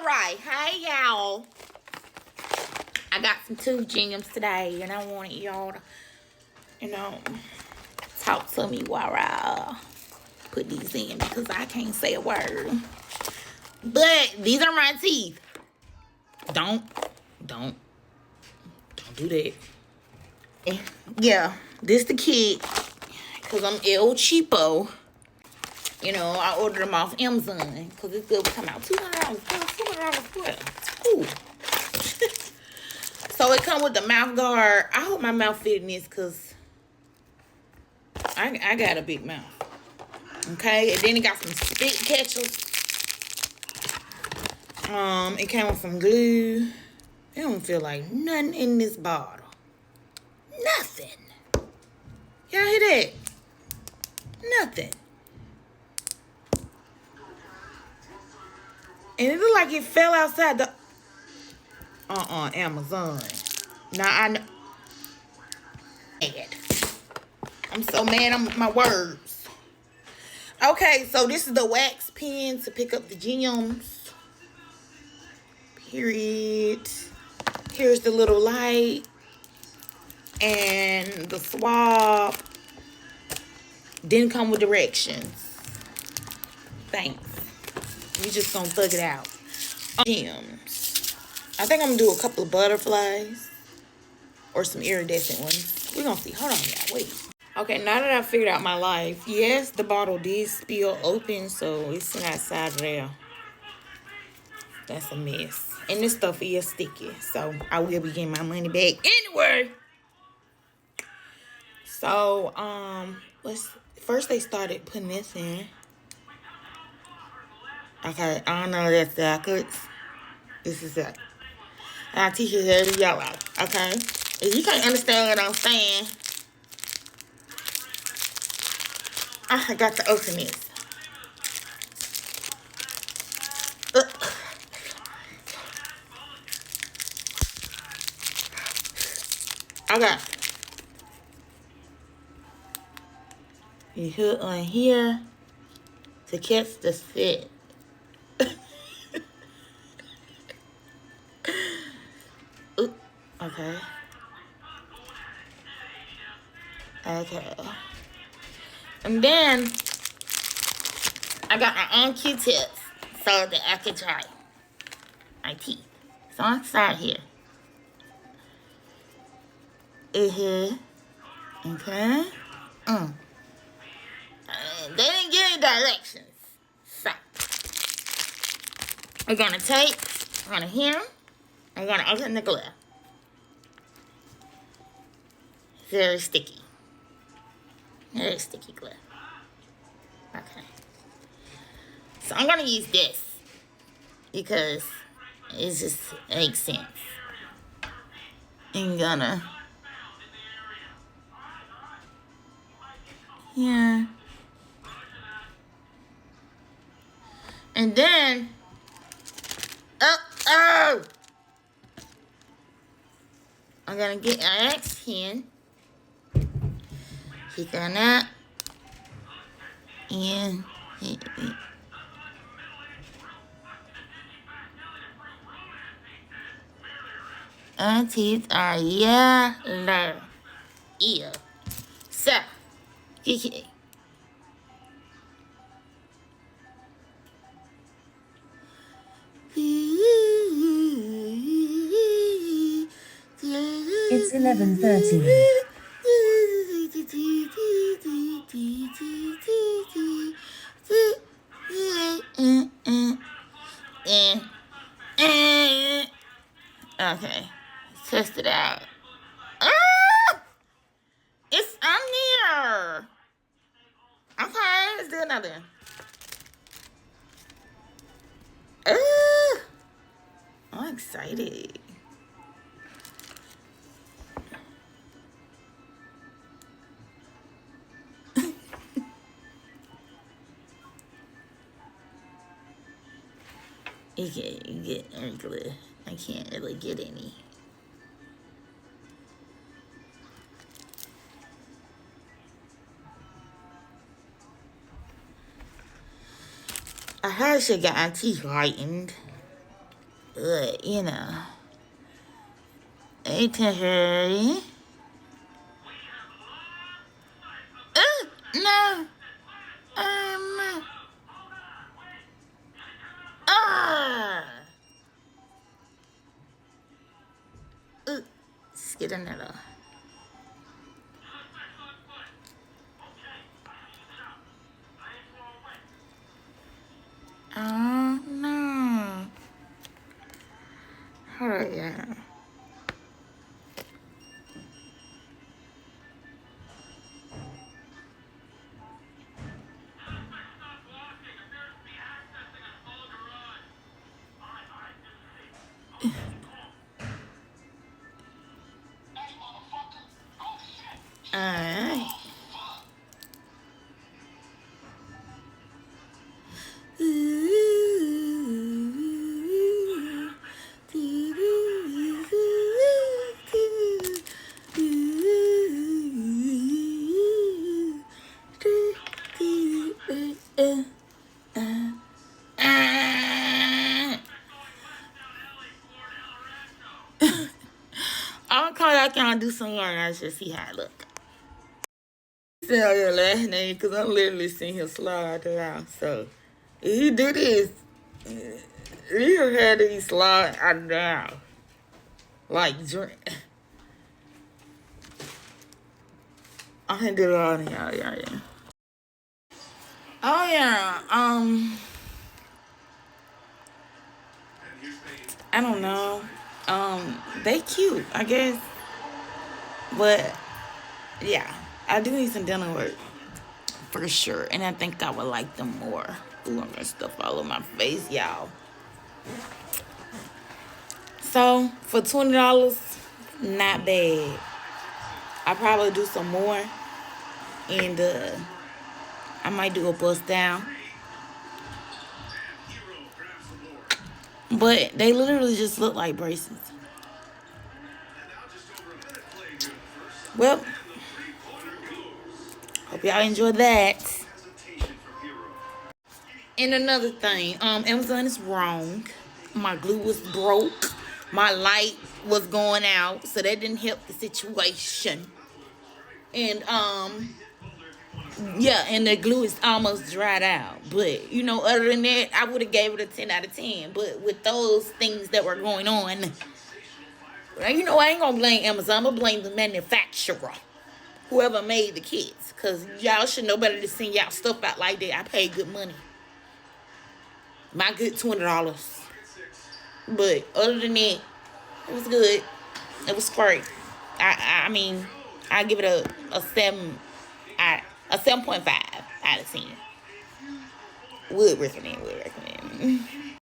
right. Hey, y'all. I got some tooth gems today, and I wanted y'all to, talk to me while I put these in because I can't say a word. But these are my teeth. Don't do that. Yeah, this the kit because I'm El Cheapo. I ordered them off Amazon because it's good. We come out $200. $200. Ooh. So it come with the mouth guard. I hope my mouth fit in this because I got a big mouth. Okay, and then it got some spit catchers. It came with some glue. It don't feel like nothing in this bottle. Nothing. Y'all hear that? Nothing. And it looked like it fell outside the Amazon. Now I know. I'm so mad I'm with my words. Okay, so this is the wax pen to pick up the gems. Period. Here's the little light. And the swab. Didn't come with directions. Thanks. We just gonna thug it out. Gems. I think I'm gonna do a couple of butterflies. Or some iridescent ones. We're gonna see. Hold on, y'all. Wait. Okay, now that I figured out my life, yes, the bottle did spill open, so it's outside of there. That's a mess. And this stuff is sticky, so I will be getting my money back anyway. So, first they started putting this in. Okay, I don't know that's backwards. This is it. And our t-shirt here is yellow, okay? If you can't understand what I'm saying, I got to open this. Okay. You hook on here to catch the spit. Ooh, okay. Okay. And then I got my own Q-tips so that I can dry my teeth. So I'm start here. Okay. They didn't give me directions. So we're gonna take, we're gonna hem, I'm gonna open the glove. Very sticky. Very sticky glove. Okay. So I'm gonna use this because it just makes sense. I'm gonna, yeah. And then, I'm gonna get an X pen. Click on that. And our teeth are yellow. Ew. So, okay. It's 11:30. Okay, test it out. It's on there. Okay, let's do another one. I'm excited. You get regular. I can't really get any. I heard she got her teeth whitened. But, you know. Ain't temporary. No. Ah. Let's get another. Oh, no. Hold on, yeah. Alright. I'll call that kind of do some more and I just see how it look. Sit out here laughing at you because I'm literally seeing him slide out the house. So if he do this, he'll have these slide out the house. Like drink. I can do it all yeah. Oh yeah, I don't know. They cute, I guess. But yeah, I do need some dental work for sure, and I think I would like them more. Ooh, I'm gonna stuff all over my face, y'all. So for $20, not bad. I probably do some more, and I might do a bust down. But they literally just look like braces. Well, hope y'all enjoy that. And another thing, Amazon is wrong. My glue was broke. My light was going out, so that didn't help the situation. And yeah, and the glue is almost dried out. But you know, other than that, I would have gave it a 10 out of 10. But with those things that were going on, you know, I ain't gonna blame Amazon. I'm gonna blame the manufacturer, whoever made the kits, cause y'all should know better to send y'all stuff out like that. I paid good money, my good $20. But other than that, it was good. It was great. I mean, I give it a 7.5 out of 10. Would recommend.